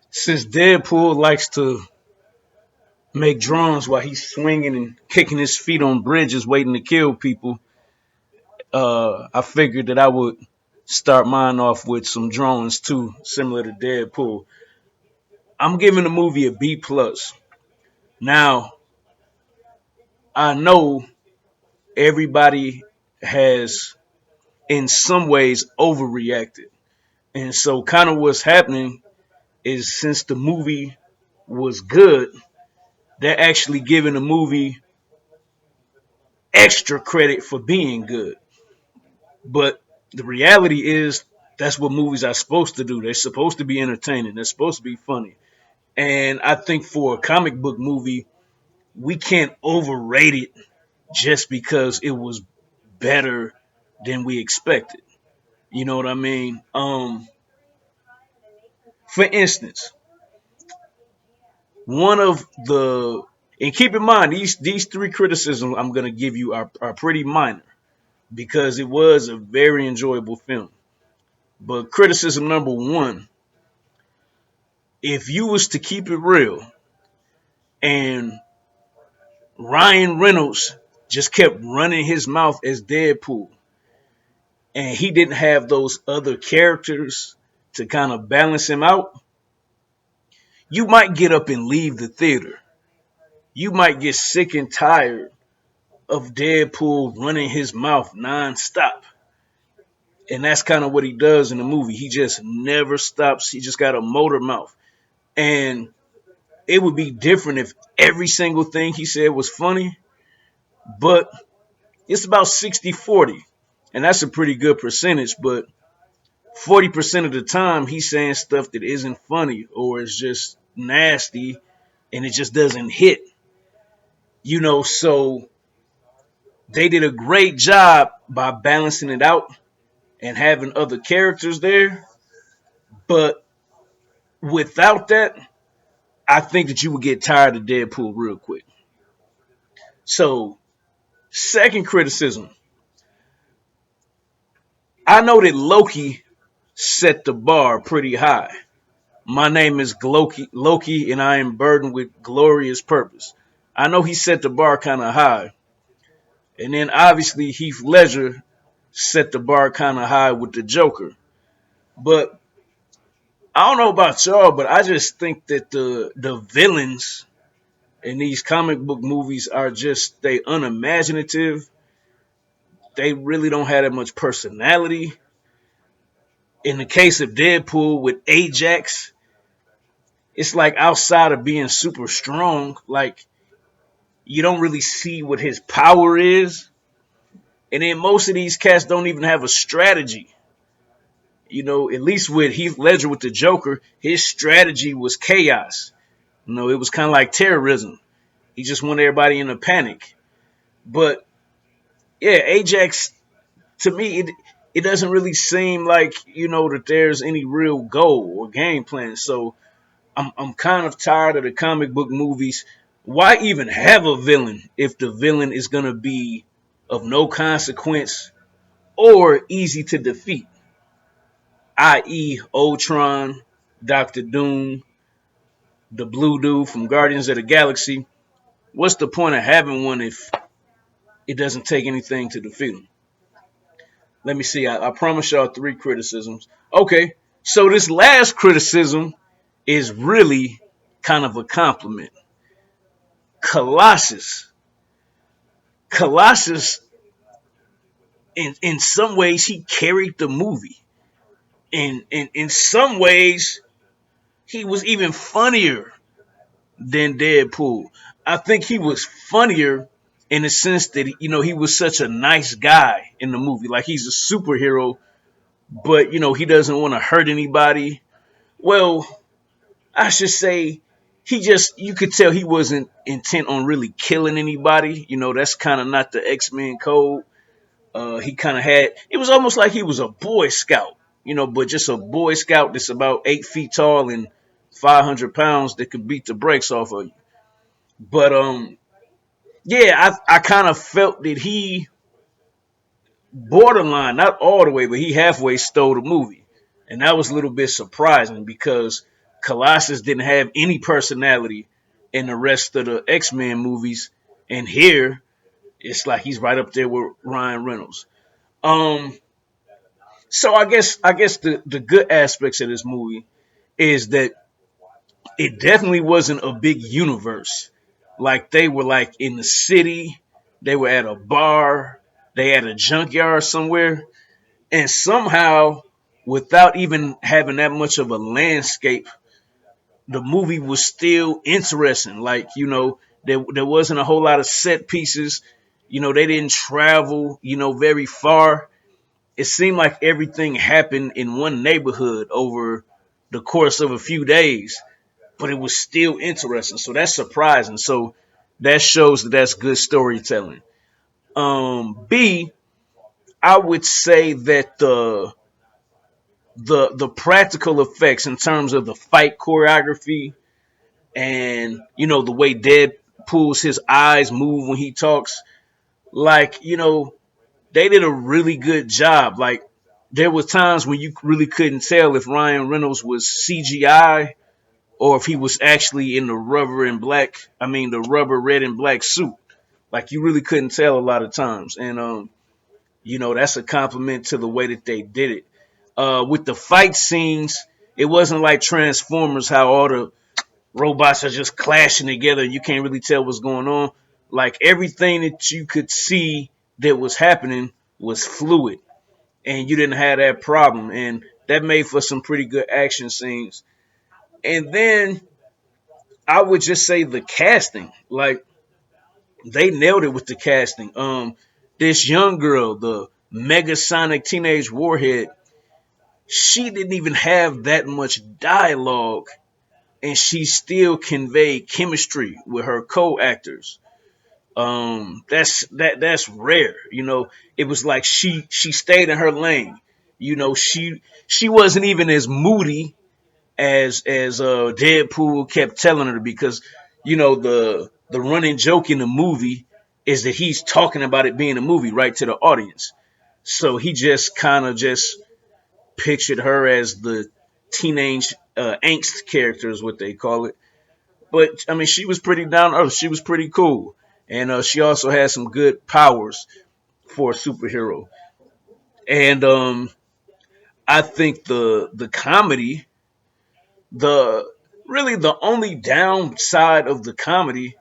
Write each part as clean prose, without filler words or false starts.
Since Deadpool likes to make drones while he's swinging and kicking his feet on bridges, waiting to kill people, I figured that I would start mine off with some drones too, similar to Deadpool. I'm giving the movie a B plus. Now I know everybody has, in some ways, overreacted, and so kind of what's happening is since the movie was good, they're actually giving the movie extra credit for being good. But the reality is that's what movies are supposed to do. They're supposed to be entertaining. They're supposed to be funny. And I think for a comic book movie, we can't overrate it just because it was better than we expected. You know what I mean? For instance, one of the and keep in mind these three criticisms I'm gonna give you are pretty minor because it was a very enjoyable film. But criticism number one, if you was to keep it real and Ryan Reynolds just kept running his mouth as Deadpool and he didn't have those other characters to kind of balance him out, you might get up and leave the theater. You might get sick and tired of Deadpool running his mouth nonstop. And that's kind of what he does in the movie. He just never stops. He just got a motor mouth. And it would be different if every single thing he said was funny, but it's about 60-40. And that's a pretty good percentage, but 40% of the time he's saying stuff that isn't funny or is just nasty and it just doesn't hit. So they did a great job by balancing it out and having other characters there. But without that, I think that you would get tired of Deadpool real quick. So, second criticism. I know that Loki set the bar pretty high. My name is Loki, and I am burdened with glorious purpose. I know he set the bar kind of high. And then obviously Heath Ledger set the bar kind of high with the Joker. But I don't know about y'all, but I just think that the villains in these comic book movies are just they unimaginative. They really don't have that much personality. In the case of Deadpool with Ajax, it's like outside of being super strong, like you don't really see what his power is. And then most of these cats don't even have a strategy. At least with Heath Ledger with the Joker, his strategy was chaos. It was kind of like terrorism. He just wanted everybody in a panic. But yeah, Ajax, to me, it doesn't really seem like, that there's any real goal or game plan. So I'm kind of tired of the comic book movies. Why even have a villain if the villain is going to be of no consequence or easy to defeat? I.e. Ultron, Doctor Doom, the blue dude from Guardians of the Galaxy. What's the point of having one if it doesn't take anything to defeat him? Let me see. I promise y'all three criticisms. Okay, so this last criticism is really kind of a compliment. Colossus. Colossus, in some ways, he carried the movie. And in some ways, he was even funnier than Deadpool. I think he was funnier in the sense that he was such a nice guy in the movie. Like he's a superhero, but he doesn't want to hurt anybody. Well, I should say you could tell he wasn't intent on really killing anybody. That's kind of not the X-Men code. He kind of it was almost like he was a Boy Scout, but just a Boy Scout that's about 8 feet tall and 500 pounds that could beat the brakes off of you. But yeah, I kind of felt that he borderline, not all the way, but he halfway stole the movie, and that was a little bit surprising because Colossus didn't have any personality in the rest of the X-Men movies, and here it's like he's right up there with Ryan Reynolds. Um, so I guess the good aspects of this movie is that it definitely wasn't a big universe. Like they were like in the city, they were at a bar, they had a junkyard somewhere, and somehow, without even having that much of a landscape, the movie was still interesting. Like there wasn't a whole lot of set pieces. They didn't travel very far. It seemed like everything happened in one neighborhood over the course of a few days, but it was still interesting. So that's surprising. So that shows that that's good storytelling. B, I would say that the practical effects in terms of the fight choreography and the way Deadpool's his eyes move when he talks, like they did a really good job. Like there were times when you really couldn't tell if Ryan Reynolds was CGI or if he was actually in the the rubber red and black suit. Like you really couldn't tell a lot of times, and that's a compliment to the way that they did it. With the fight scenes, it wasn't like Transformers, how all the robots are just clashing together. You can't really tell what's going on. Like everything that you could see that was happening was fluid, and you didn't have that problem, and that made for some pretty good action scenes. And then I would just say the casting, like they nailed it with the casting. This young girl, the Megasonic Teenage Warhead, she didn't even have that much dialogue, and she still conveyed chemistry with her co-actors. That's rare. It was like she stayed in her lane. She wasn't even as moody as Deadpool kept telling her, because the running joke in the movie is that he's talking about it being a movie right to the audience. So he just kind of just pictured her as the teenage angst character is what they call it. But I mean, she was pretty down to earth. She was pretty cool, and she also had some good powers for a superhero. And I think the comedy, the really the only downside of the comedy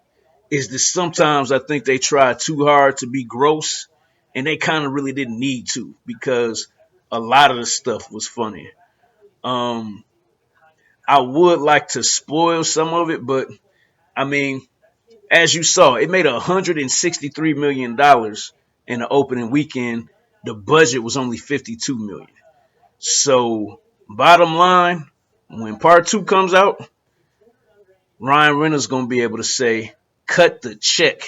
is that sometimes I think they try too hard to be gross, and they kind of really didn't need to, because a lot of the stuff was funny. Um, I would like to spoil some of it, but I mean, as you saw, it made $163 million in the opening weekend. The budget was only 52 million. So, bottom line, when part two comes out, Ryan Reynolds gonna be able to say, "Cut the check.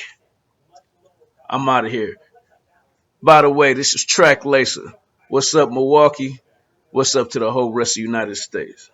I'm out of here." By the way, this is Track Lacer. What's up, Milwaukee? What's up to the whole rest of the United States?